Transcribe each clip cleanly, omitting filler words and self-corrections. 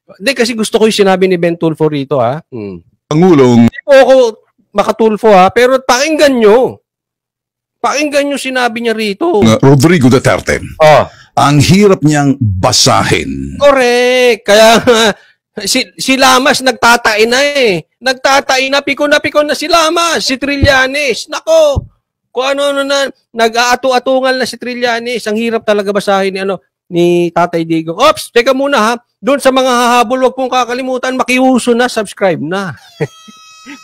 Hindi, kasi gusto ko yung sinabi ni Ben Tulfo rito, ha? Pangulong. Hindi po ako makatulfo, ha? Pero pakinggan nyo. Pakinggan nyo sinabi niya rito. Rodrigo Duterte. Oh. Ang hirap niyang basahin. Correct. Kaya si Lamas nagtatain na eh. Nagtatain na, pikon na si Lamas, si Trillanes. Nako, kung ano na, nag-aatu-atungal na si Trillanes. Ang hirap talaga basahin ni Tatay Digong. Ops, teka muna ha. Doon sa mga hahabol, wag pong kakalimutan, makiuso na, subscribe na.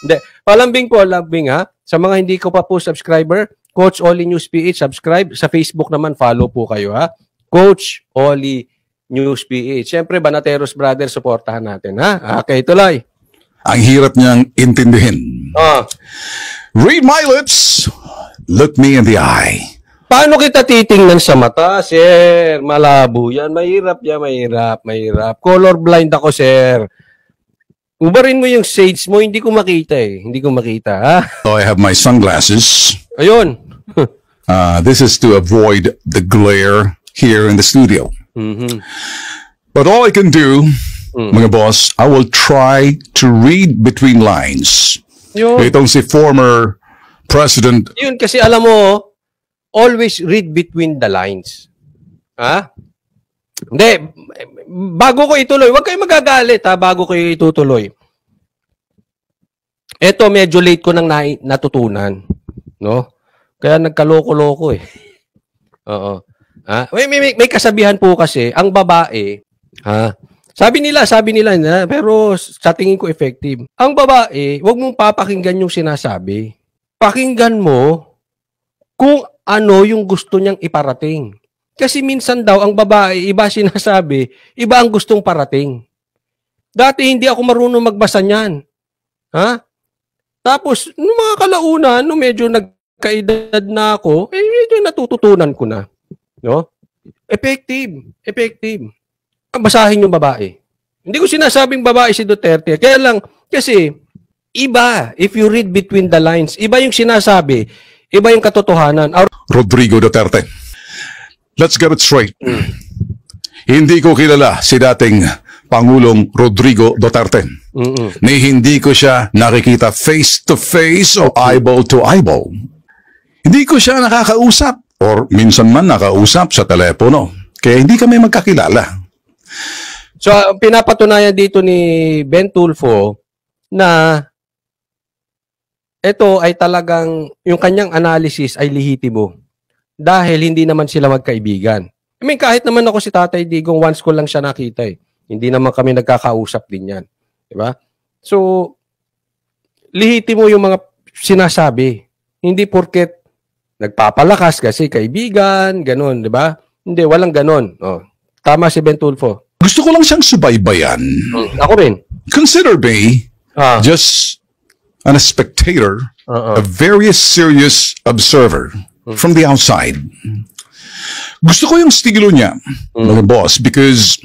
Hindi, palambing po, lambing ha. Sa mga hindi ko pa po subscriber, Coach Oli News PH, subscribe. Sa Facebook naman, follow po kayo ha. Coach Oli News PH. Siyempre, Banateros Brothers, supportahan natin ha. Okay, tuloy. Ang hirap niyang intindihin. Read my lips, look me in the eye. Paano kita titingnan sa mata, sir? Malabo yan. Mahirap yan, mahirap. Colorblind ako, sir. Ubarin mo yung shades mo, hindi ko makita eh. Hindi ko makita, ha? So I have my sunglasses. Ayun. This is to avoid the glare here in the studio. But all I can do, mga boss, I will try to read between lines. Yun. Itong si former President. Yun, kasi alam mo, always read between the lines. Ha? Hindi, bago ko ituloy, huwag kayong magagalit ha, bago ko itutuloy. Ito, medyo late ko nang natutunan. No? Kaya nagkaloko-loko eh. Oo. Ha? May kasabihan po kasi, ang babae, ha? Sabi nila, pero sa tingin ko effective. Ang babae, huwag mong papakinggan yung sinasabi. Pakinggan mo kung ano yung gusto niyang iparating. Kasi minsan daw, ang babae, iba sinasabi, iba ang gustong parating. Dati hindi ako marunong magbasa niyan. Ha? Tapos, nung mga kalaunan, nung medyo nagkaedad na ako, medyo natututunan ko na. No? Effective. Basahin yung babae. Hindi ko sinasabing babae si Duterte. Kaya lang, kasi, iba. If you read between the lines, iba yung sinasabi, iba yung katotohanan. Rodrigo Duterte. Let's get it straight. Hindi ko kilala si dating Pangulong Rodrigo Duterte. Ni hindi ko siya nakikita face to face o eyeball to eyeball. Hindi ko siya nakakausap or minsan man nakausap sa telepono. Kaya hindi kami magkakilala. So, pinapatunayan dito ni Ben Tulfo na ito ay talagang, yung kanyang analysis ay lehitimo. Dahil hindi naman sila magkaibigan. I mean, kahit naman ako si Tatay Digong, once ko lang siya nakita eh. Hindi naman kami nagkakausap din yan. Diba? So, lehitimo yung mga sinasabi. Hindi porket nagpapalakas kasi kaibigan, ganun, diba? Hindi, walang ganun. Oh, tama si Ben Tulfo. Gusto ko lang siyang subaybayan. Ako rin. Consider me just a spectator, a very serious observer from the outside. Gusto ko yung estilo niya, mga boss, because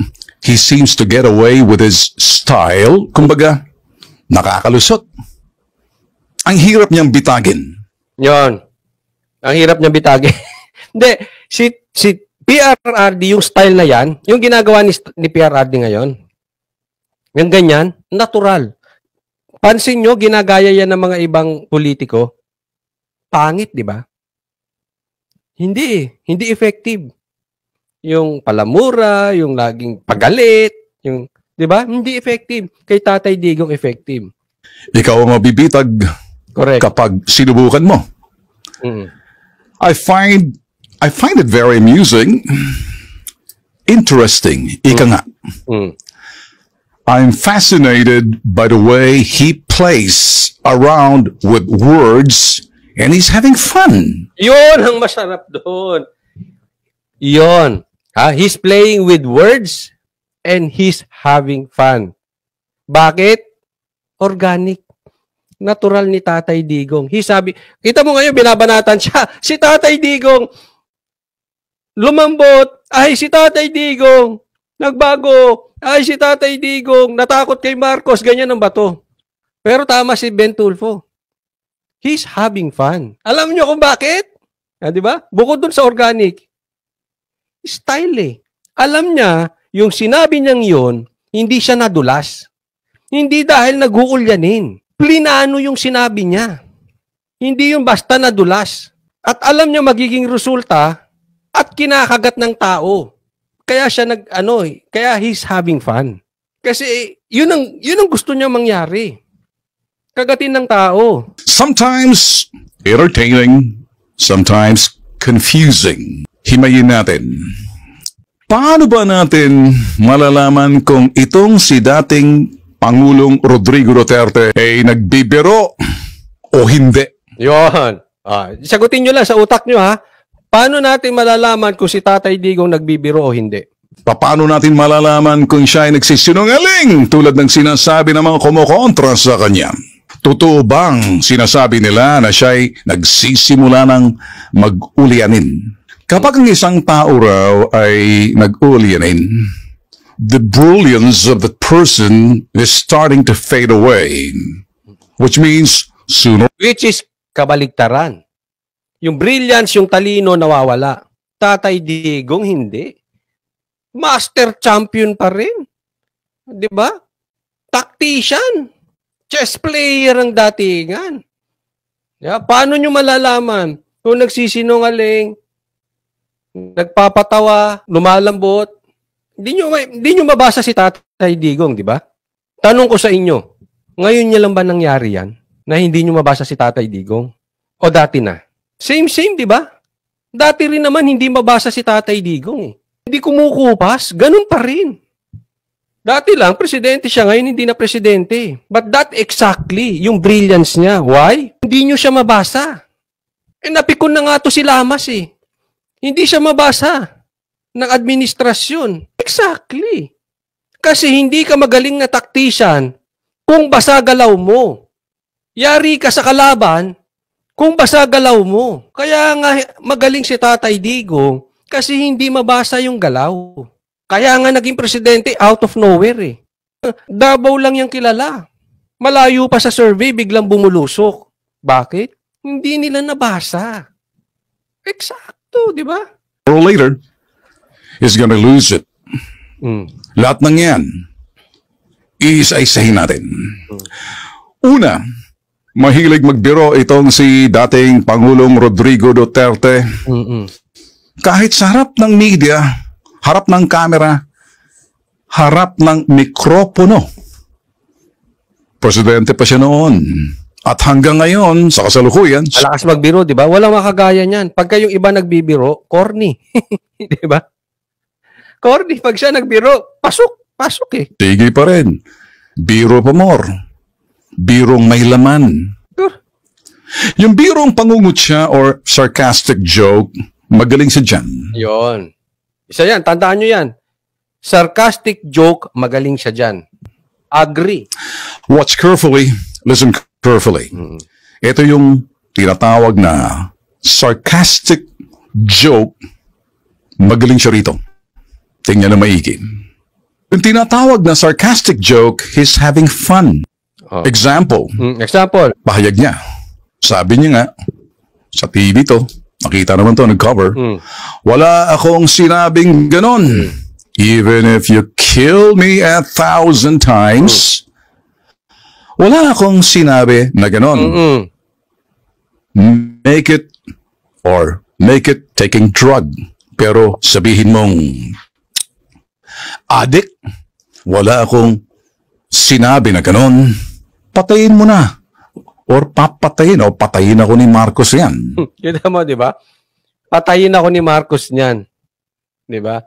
he seems to get away with his style. Kumbaga, nakakalusot. Ang hirap niyang bitagin. Yon. Ang hirap niyang bitagin. Hindi, si PRRD, yung style na yan, yung ginagawa ni PRRD ngayon, yung ganyan, natural. Pansin nyo, ginagaya yan ng mga ibang politiko. Pangit, di ba? Hindi effective. Yung palamura, yung laging pagalit, yung, di ba? Hindi effective. Kay Tatay Digong effective. Ikaw ang mabibitag. Correct. Kapag sinubukan mo. I find it very amusing, interesting. Ika nga. I'm fascinated by the way he plays around with words and he's having fun. Yun ang masarap doon. Yun. He's playing with words and he's having fun. Bakit? Organic. Natural ni Tatay Digong. Kita mo ngayon, binabanatan siya. Si Tatay Digong, lumambot. Ay, si Tatay Digong, nagbago. Ay, si Tatay Digong, natakot kay Marcos. Ganyan ang bato. Pero tama si Ben Tulfo. He's having fun. Alam niyo kung bakit? Di ba? Bukod dun sa organic. Style eh. Alam niya, yung sinabi niyang yun, Hindi siya nadulas. Hindi dahil nag-uulyanin. Plinano yung sinabi niya. Hindi yung basta nadulas. At alam niya magiging resulta at kinakagat ng tao. Kaya siya kaya he's having fun. Kasi yun ang gusto niya mangyari. Kagatin ng tao. Sometimes entertaining, sometimes confusing. Himayin natin. Paano ba natin malalaman kung itong si dating Pangulong Rodrigo Duterte ay nagbibiro o hindi? Yun. Sagutin nyo lang sa utak nyo ha. Paano natin malalaman kung si Tatay Digong nagbibiro o hindi? Paano natin malalaman kung siya ay nagsisinungaling tulad ng sinasabi ng mga kumukontra sa kanya? Totoo bang sinasabi nila na siya ay nagsisimula ng mag-ulyanin? Kapag ang isang tao raw ay nag-ulyanin, the brilliance of the person is starting to fade away. Which means, Which is kabaligtaran. Yung brilliance, yung talino nawawala. Tatay Digong, hindi. Master champion pa rin. Di ba? Tactician. Chess player ang datingan. Paano nyo malalaman kung nagsisinungaling, nagpapatawa, lumalambot? Hindi nyo mabasa si Tatay Digong, di ba? Tanong ko sa inyo, ngayon niya lang ba nangyari yan na hindi nyo mabasa si Tatay Digong? O dati na? Same, di ba? Dati rin naman hindi mabasa si Tatay Digong eh. Hindi kumukupas, ganun pa rin. Dati lang, presidente siya, ngayon hindi na presidente. But that exactly, yung brilliance niya. Why? Hindi nyo siya mabasa. Napikon na nga to si Lamas eh. Hindi siya mabasa ng administrasyon. Exactly. Kasi hindi ka magaling na tactician kung basa galaw mo. Yari ka sa kalaban kung basa galaw mo. Kaya nga magaling si Tatay Digong kasi hindi mabasa yung galaw. Kaya nga naging presidente out of nowhere eh. Davao lang yung kilala. Malayo pa sa survey, biglang bumulusok. Bakit? Hindi nila nabasa. Eksakto, di ba? or later, is gonna lose it. Lahat ng yan, iisa-isahin natin. Una, mahilig magbiro itong si dating Pangulong Rodrigo Duterte. Kahit sa harap ng media, harap ng kamera, harap ng mikropono. Presidente pa siya noon. At hanggang ngayon, sa kasalukuyan... Malakas magbiro, di ba? Walang makagaya niyan. Pagka yung iba nagbibiro, corny. Di ba? Corny. Pag siya nagbiro, pasok eh. Tigil pa rin. Biro pa more. Birong may laman. Yung birong pangungutya or sarcastic joke, magaling siya dyan. Yon. Isa yan. Tandaan nyo yan. Sarcastic joke, magaling siya dyan. Agree. Watch carefully. Listen carefully. Ito yung tinatawag na sarcastic joke. Magaling siya rito. Tingnan na maigi. Yung tinatawag na sarcastic joke, he's having fun. Example. Example. Pahayag niya. Sabi niya nga, sa TV to, nakita naman to, nag-cover, wala akong sinabing ganon. Even if you kill me 1,000 times, wala akong sinabi na ganon. Make it taking drug. Pero sabihin mong addict, wala akong sinabi na ganon. Patayin mo na. Or papatayin o patayin ako ni Marcos yan. Kita mo, di ba? Patayin ako ni Marcos niyan. Di ba?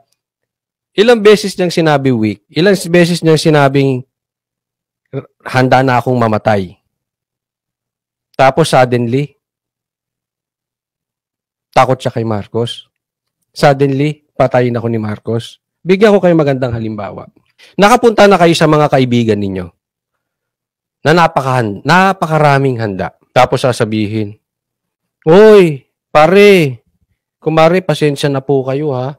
Ilang beses niyang sinabi weak. Ilang beses niyang sinabing handa na akong mamatay. Tapos suddenly, takot siya kay Marcos. Suddenly, patayin ako ni Marcos. Bigyan ko kayo magandang halimbawa. Nakapunta na kayo sa mga kaibigan ninyo na napakaraming handa. Tapos sasabihin, "Oy, pare, kumare, pasensya na po kayo ha.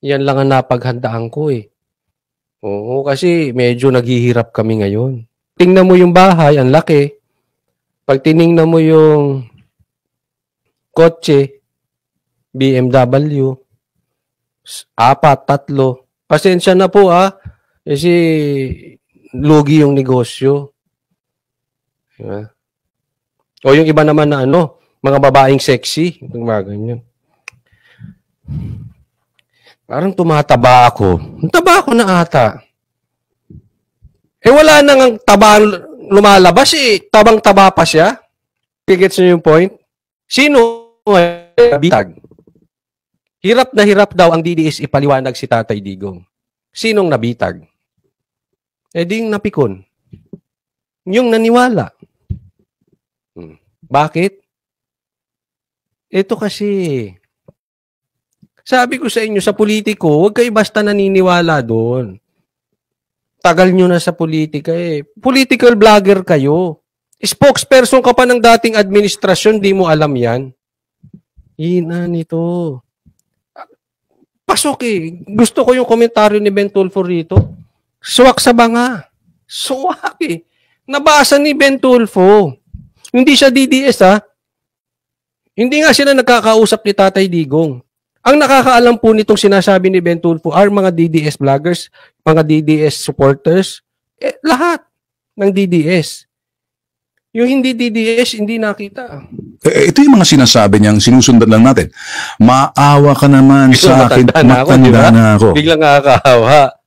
Yan lang ang napaghandaan ko eh. Oo, kasi medyo naghihirap kami ngayon. Tingnan mo yung bahay, ang laki. Pag tiningnan mo yung kotse, BMW, 4, 3. Pasensya na po ha. Kasi lugi yung negosyo. Diba? O yung iba naman na mga babaeng sexy, yung mga ganyan. Parang tumataba ako. Taba ako na ata. Wala nang taba lumalabas tabang-taba pa siya. Gets niyo yung point? Sino nabitag? Hirap na hirap daw ang DDS ipaliwanag si Tatay Digong. Sinong nabitag? Di yung napikon. Yung naniwala. Bakit? Ito kasi, sabi ko sa inyo, sa politiko, huwag kayo basta naniniwala doon. Tagal nyo na sa politika Political vlogger kayo. Spokesperson ka pa ng dating administrasyon, di mo alam yan. Ina nito. Pasok Gusto ko yung komentaryo ni Ben Tulfo rito. Suwak sa banga. Suwak Nabasa ni Ben Tulfo. Hindi siya DDS Hindi nga sila nagkakausap ni Tatay Digong. Ang nakakaalam po nitong sinasabi ni Ben Tulfo are mga DDS vloggers, mga DDS supporters, lahat ng DDS. Yung hindi DDS, hindi nakita. Ito yung mga sinasabi niyang sinusundan lang natin. Maawa ka naman sa akin, matanda na ako. Biglang nakakahawa.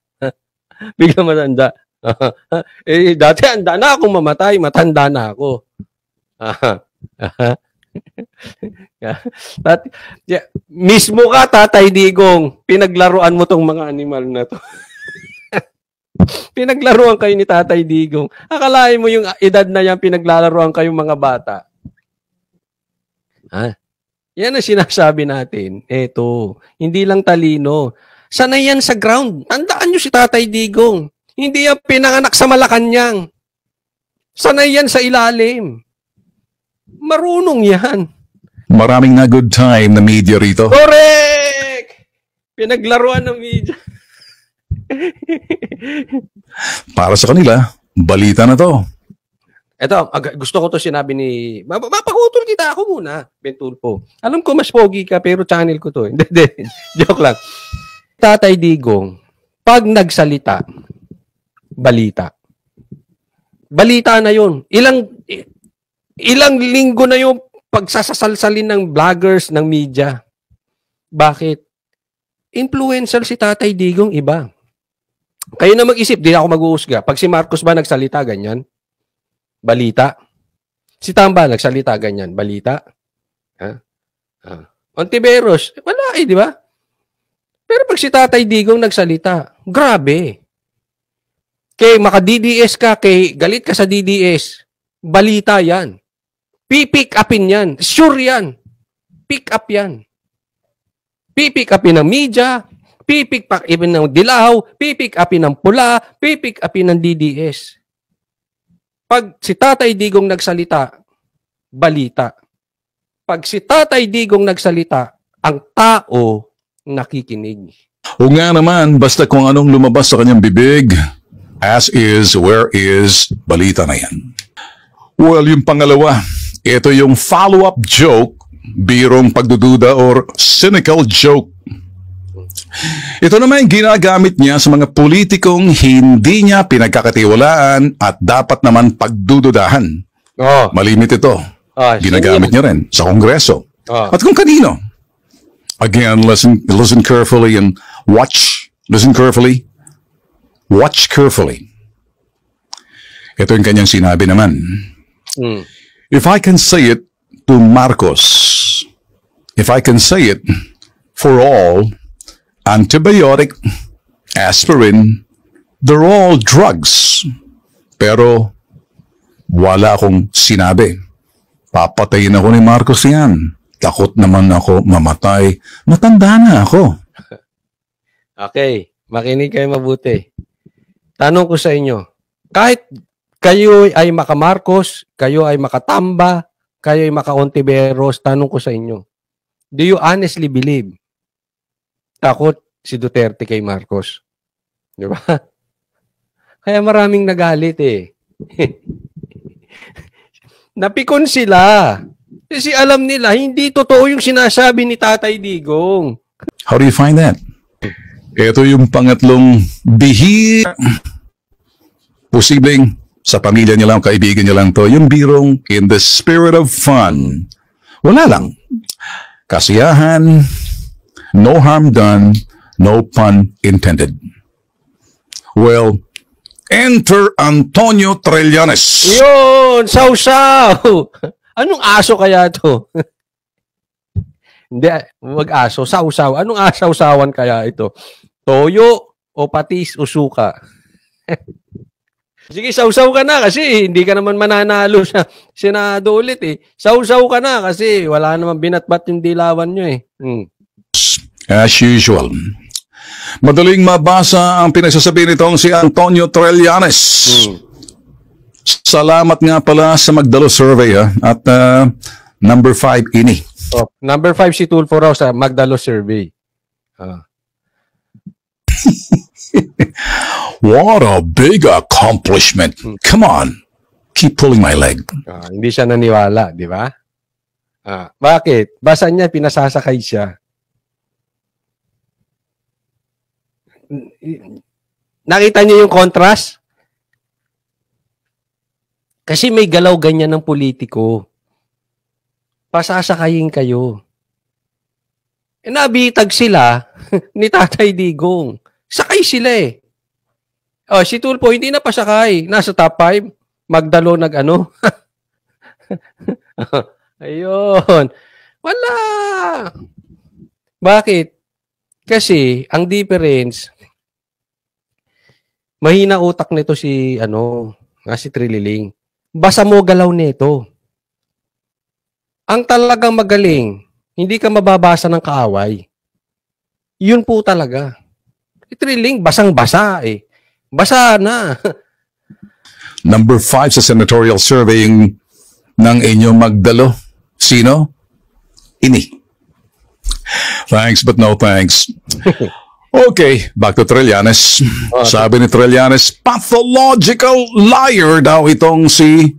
Biglang matanda. Dati handa na akong mamatay, matanda na ako. Mismo ka, Tatay Digong, pinaglaruan mo tong mga animal na to. Pinaglaruan kayo ni Tatay Digong. Akalain mo yung edad na yan, pinaglalaruan kayong mga bata. Yan ang sinasabi natin. Eto, hindi lang talino. Sanay yan sa ground. Tandaan nyo si Tatay Digong. Hindi yan pinanganak sa Malacanang. Sanay yan sa ilalim. Marunong yan. Maraming na good time na media rito. Correct! Pinaglaruan ng media. Para sa kanila, balita na to. Ito, gusto ko to sinabi ni... Mapakutol kita ako muna, Ben Tulfo. Alam ko mas pogi ka, pero channel ko to. Hindi. Joke lang. Tatay Digong, pag nagsalita, balita. Balita na yun. Ilang linggo na yung pagsasasalsalin ng vloggers, ng media. Bakit? Influential si Tatay Digong, iba. Kayo na mag-isip, di ako mag-uusga. Pag si Marcos ba nagsalita, ganyan? Balita. Si Tamba nagsalita, ganyan? Balita. Ontiveros, wala di ba? Pero pag si Tatay Digong nagsalita, grabe. Kay maka-DDS ka, kay galit ka sa DDS, balita yan. Pipick upin yan. Sure yan. Pick up yan. Pipick upin ng media, pipick upin ng dilaw, pipick upin ng pula, pipick upin ng DDS. Pag si Tatay Digong nagsalita, balita. Pag si Tatay Digong nagsalita, ang tao nakikinig. O nga naman, basta kung anong lumabas sa kanyang bibig, as is, where is, balita na yan. Well, yung pangalawa, ito yung follow-up joke, birong pagdududa or cynical joke. Ito naman yung ginagamit niya sa mga politikong hindi niya pinagkakatiwalaan at dapat naman pagdududahan. Malimit ito. Ginagamit niya rin sa Kongreso. At kung kanino. Again, listen carefully and watch. Listen carefully. Watch carefully. Ito yung kanyang sinabi naman. If I can say it to Marcos, if I can say it for all, antibiotic, aspirin, they're all drugs. Pero wala akong sinabi. Papatayin ako ni Marcos yan. Takot naman ako mamatay. Matanda na ako. Okay, makinig kayo mabuti. Tanong ko sa inyo, kahit kayo ay maka-Marcos, kayo ay maka-Tamba, kayo ay maka-Ontiveros, tanong ko sa inyo, do you honestly believe takot si Duterte kay Marcos? Di ba? Kaya maraming nagalit Napikon sila. Kasi alam nila, hindi totoo yung sinasabi ni Tatay Digong. How do you find that? Ito yung pangatlong bihira. Posibleng sa pamilya niya lang, kaibigan niya lang to. Yung birong in the spirit of fun. Wala lang. Kasiyahan, no harm done, no pun intended. Well, enter Antonio Trillanes. Yun! Sausaw! Anong aso kaya to? Hindi, wag aso. Sausaw. Anong asaw-sawan kaya ito? Toyo o patis o suka? Sige, sausaw ka na kasi hindi ka naman mananalo sa Senado ulit eh. Sausaw ka na kasi wala naman binatbat yung dilawan nyo eh. As usual. Madaling mabasa ang pinagsasabi nitong si Antonio Trillanes. Salamat nga pala sa Magdalo survey at number 5 ini. Oh, number 5 si Tulfo raw sa Magdalo survey. What a big accomplishment. Come on. Keep pulling my leg. Hindi siya naniwala, di ba? Bakit? Basa niya, pinasasakay siya. Nakita niyo yung contrast? Kasi may galaw ganyan ng politiko. Pasasakayin kayo. Nabitag sila ni Tatay Digong. Sakay sila eh. Si Tulfo hindi na pasakay. Nasa top 5. Magdalo nag-ano. Ayun. Wala. Bakit? Kasi ang difference, mahina utak nito si si Trililing. Basa mo galaw nito. Ang talagang magaling, hindi ka mababasa ng kaaway. Yun po talaga. Trililing, basang-basa eh. Basa na. Number 5 sa senatorial surveying ng inyong Magdalo. Sino? Ini. Thanks but no thanks. Okay, back to Trillanes. Sabi ni Trillanes, pathological liar daw itong si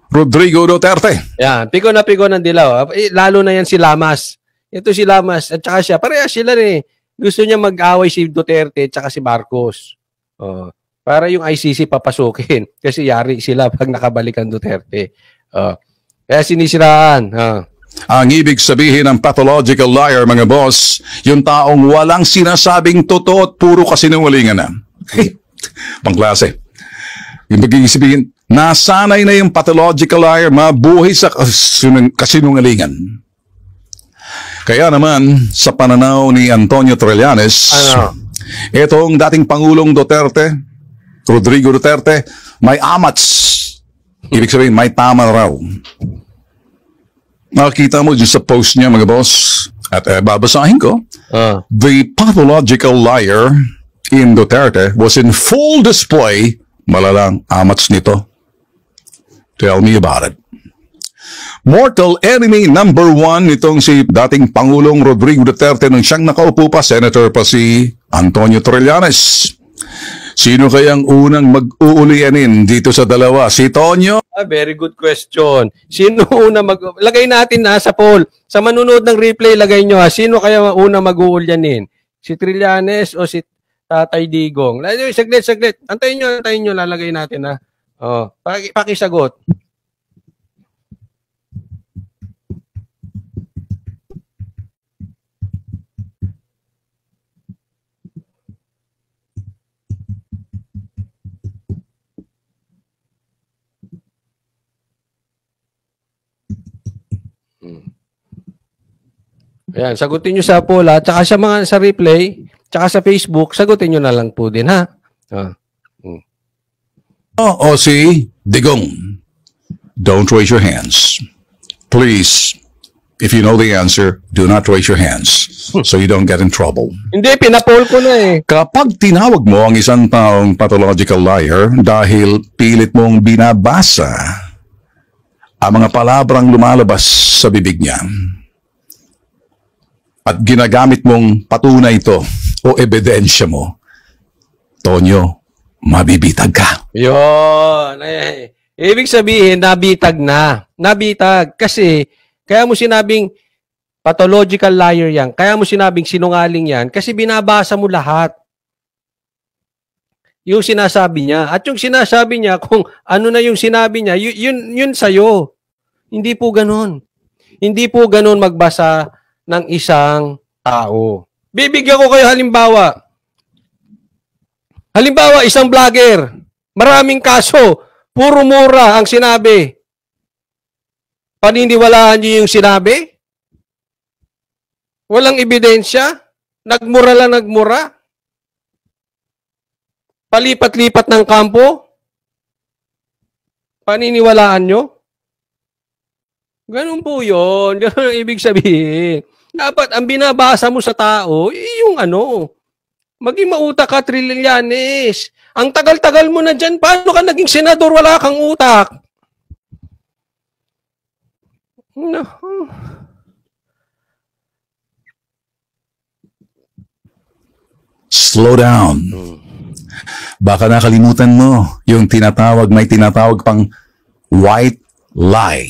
Rodrigo Duterte. Yan, pigo na pigo ng dilaw. Lalo na yan si Lamas. Ito si Lamas at saka siya. Parehas sila rin. Gusto niya mag-away si Duterte at saka si Marcos. Para yung ICC papasukin. Kasi yari sila pag nakabalik ang Duterte. Kaya sinisiraan. Ang ibig sabihin ng pathological liar, mga boss, yung taong walang sinasabing totoo at puro kasinungalingan na. Pangklase. Yung magiging sabihin, nasanay na yung pathological liar, mabuhay sa kasinungalingan. Kaya naman, sa pananaw ni Antonio Trillanes, itong dating Pangulong Duterte, Rodrigo Duterte, may amats. Ibig sabihin, may tama raw. Nakakita mo dyan sa post niya, mga boss, at babasahin ko, the pathological liar in Duterte was in full display, malalang amats nito. Tell me about it. Mortal enemy number 1 nitong si dating Pangulong Rodrigo Duterte nung siyang nakaupo pa, senator pa si Antonio Trillanes. Sino kayang unang mag-uulianin dito sa dalawa? Si Tonyo? Very good question. Sino una lagay natin sa poll. Sa manunood ng replay, lagay nyo sino kaya una mag-uulyanin? Si Trillanes o si Tatay Digong? Saglit. Antayin nyo, lalagay natin pakisagot. Ayan, sagutin nyo sa poll tsaka sa replay, tsaka sa Facebook, sagutin nyo na lang po din si Digong. Don't raise your hands. Please, if you know the answer, do not raise your hands so you don't get in trouble. Hindi, pinapoll ko na eh. Kapag tinawag mo ang isang taong pathological liar dahil pilit mong binabasa ang mga palabrang lumalabas sa bibig niya, at ginagamit mong patunay ito o ebidensya mo, Tonyo, mabibitag ka. Yun. Ibig sabihin, nabitag na. Nabitag. Kasi, kaya mo sinabing, Pathological liar yan. Kaya mo sinabing sinungaling yan kasi binabasa mo lahat. Yung sinasabi niya. At yung sinasabi niya, kung ano na yung sinabi niya, yun sa'yo. Hindi po ganun. Hindi po ganun magbasa ng isang tao. Bibigyan ko kayo halimbawa. Halimbawa, isang vlogger. Maraming kaso. Puro mura ang sinabi. Paniniwalaan niyo yung sinabi? Walang ebidensya? Nagmura lang nagmura? Palipat-lipat ng kampo? Paniniwalaan nyo? Ganun po yun. Ganun ang ibig sabihin. Dapat ang binabasa mo sa tao, yung maging mautak ka, Trillanes. Ang tagal-tagal mo na dyan, paano ka naging senador, wala kang utak? No. Slow down. Baka nakalimutan mo yung may tinatawag pang white lie.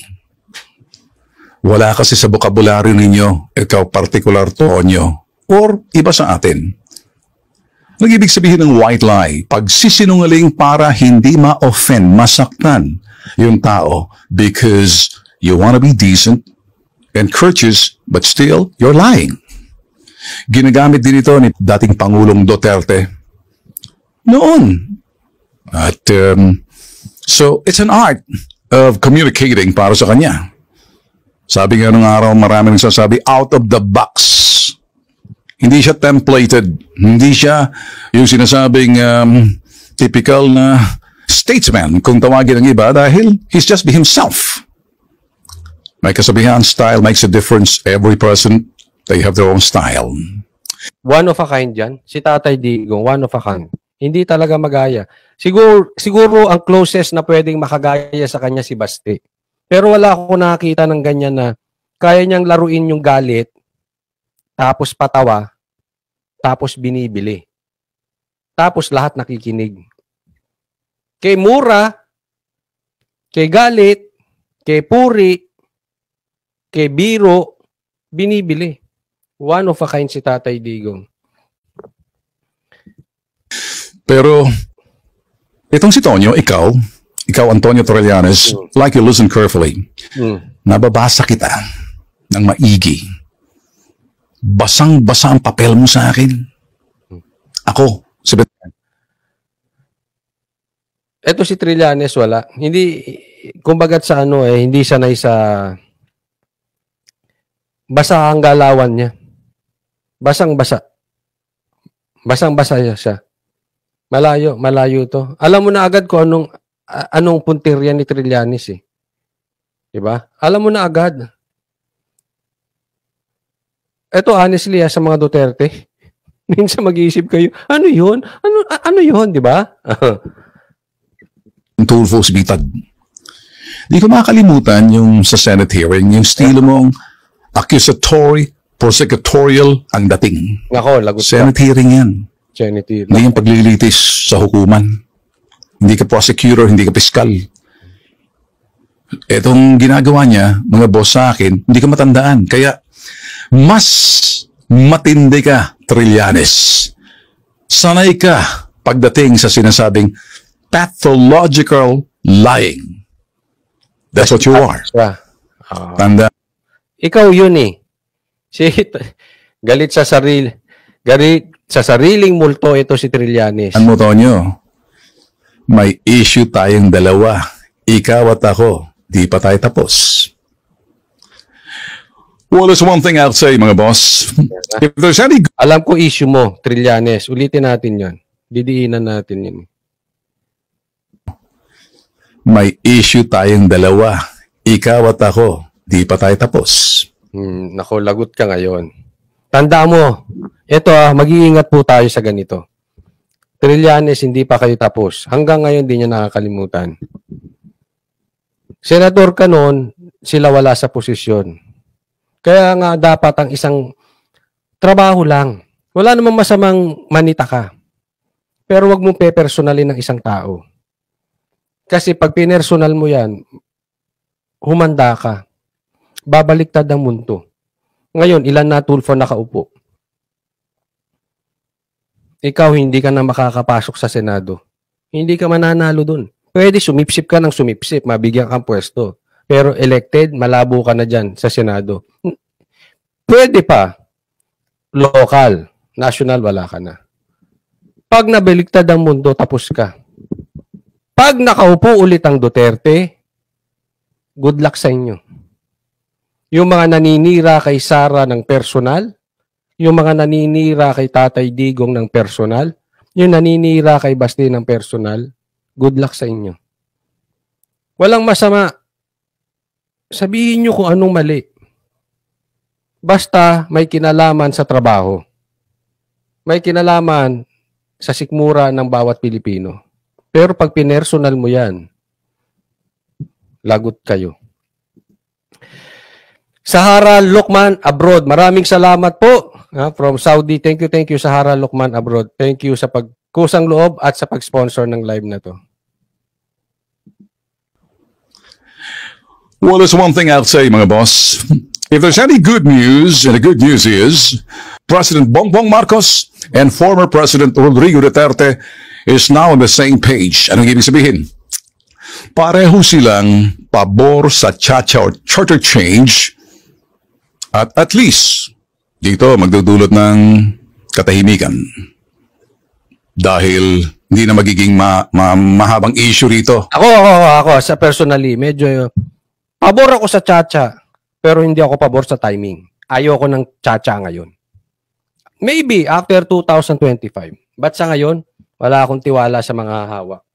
Wala kasi sa bokabularyo ninyo, ikaw particular Tonyo, or iba sa atin. Nag-ibig sabihin ng white lie, pagsisinungaling para hindi ma-offend, masaktan yung tao because you want to be decent and courteous, but still, you're lying. Ginagamit din ito ni dating Pangulong Duterte noon. At so, it's an art of communicating para sa kanya. Sabi nga nung araw, maraming nagsasabi, out of the box. Hindi siya templated. Hindi siya yung sinasabing typical na statesman, kung tawagin ng iba, dahil he's just be himself. May kasabihan, style makes a difference. Every person, they have their own style. One of a kind yan. Si Tatay Digong, one of a kind. Hindi talaga magaya. Siguro ang closest na pwedeng makagaya sa kanya si Basti. Pero wala akong nakakita ng ganyan na kaya niyang laruin yung galit, tapos patawa, tapos binibili. Tapos lahat nakikinig. Kay mura, kay galit, kay puri, kay biro, binibili. One of a kind si Tatay Digong. Pero, itong si Tonyo, ikaw Antonio Trillanes, like you listen carefully, nababasa kita ng maigi. Basang-basa ang papel mo sa akin. Ako, Eto si Trillanes, wala. Hindi, kumbagat sa hindi sanay sa basa ang galawan niya. Basang-basa. Basang-basa siya. Malayo to. Alam mo na agad kung anong puntirya ni Trillanes eh. Diba? Alam mo na agad. Ito honestly sa mga Duterte, minsan mag-iisip kayo, ano yun? Ano yun, diba? Tulfos bitag. Di ko makalimutan yung sa Senate hearing, yung estilo mong accusatory, prosecutorial ang dating. Nako, lagot Senate hearing yan. Senate hearing. Hindi yung paglilitis sa hukuman. Hindi ka prosecutor, hindi ka piskal. Etong ginagawa niya, mga boss sa akin, hindi ka matandaan. Kaya, mas matindi ka, Trillanes. Sanay ka pagdating sa sinasabing pathological lying. That's what you are. Tanda. Ikaw yun eh. Galit sa sariling multo ito si Trillanes. Ano mo, Tonyo? May issue tayong dalawa. Ikaw at ako. Di pa tayo tapos. Well, there's one thing I'll say, mga boss. If there's any... Alam ko issue mo, Trillanes. Ulitin natin yan. Didiinan natin yun. May issue tayong dalawa. Ikaw at ako. Di pa tayo tapos. Nako, lagot ka ngayon. Tanda mo, ito mag-iingat po tayo sa ganito. Trillanes, hindi pa kayo tapos. Hanggang ngayon, di niya nakakalimutan. Senador ka noon, sila wala sa posisyon. Kaya nga dapat ang isang trabaho lang. Wala namang masamang manita ka. Pero wag mong pe-personalin ng isang tao. Kasi pag pinersonal mo yan, humanda ka. Babaliktad ang mundo. Ngayon, ilan na Tulfo nakaupo? Ikaw, hindi ka na makakapasok sa Senado. Hindi ka mananalo dun. Pwede sumipsip ka ng sumipsip, mabigyan kang pwesto. Pero elected, malabo ka na dyan sa Senado. Pwede pa. Local. National, wala ka na. Pag nabaliktad ang mundo, tapos ka. Pag nakaupo ulit ang Duterte, good luck sa inyo. Yung mga naninira kay Sara ng personal, yung mga naninira kay Tatay Digong ng personal, yung naninira kay Basti ng personal, good luck sa inyo. Walang masama. Sabihin nyo kung anong mali. Basta may kinalaman sa trabaho. May kinalaman sa sikmura ng bawat Pilipino. Pero pag pinersonal mo yan, lagot kayo. Sahara Lokman Abroad, maraming salamat po. From Saudi, thank you Sahara Lokman Abroad. Thank you sa pagkusang loob at sa pag-sponsor ng live na to. Well, there's one thing I'll say, mga boss. If there's any good news, and the good news is, President Bongbong Marcos and former President Rodrigo Duterte is now on the same page. Anong ibig sabihin? Pareho silang pabor sa cha-cha or charter change at least dito magdudulot ng katahimikan. Dahil hindi na magiging mahabang issue rito. Ako, sa personally, medyo pabor ako sa cha-cha, pero hindi ako pabor sa timing. Ayoko ng cha-cha ngayon. Maybe after 2025. But sa ngayon, wala akong tiwala sa mga hawak.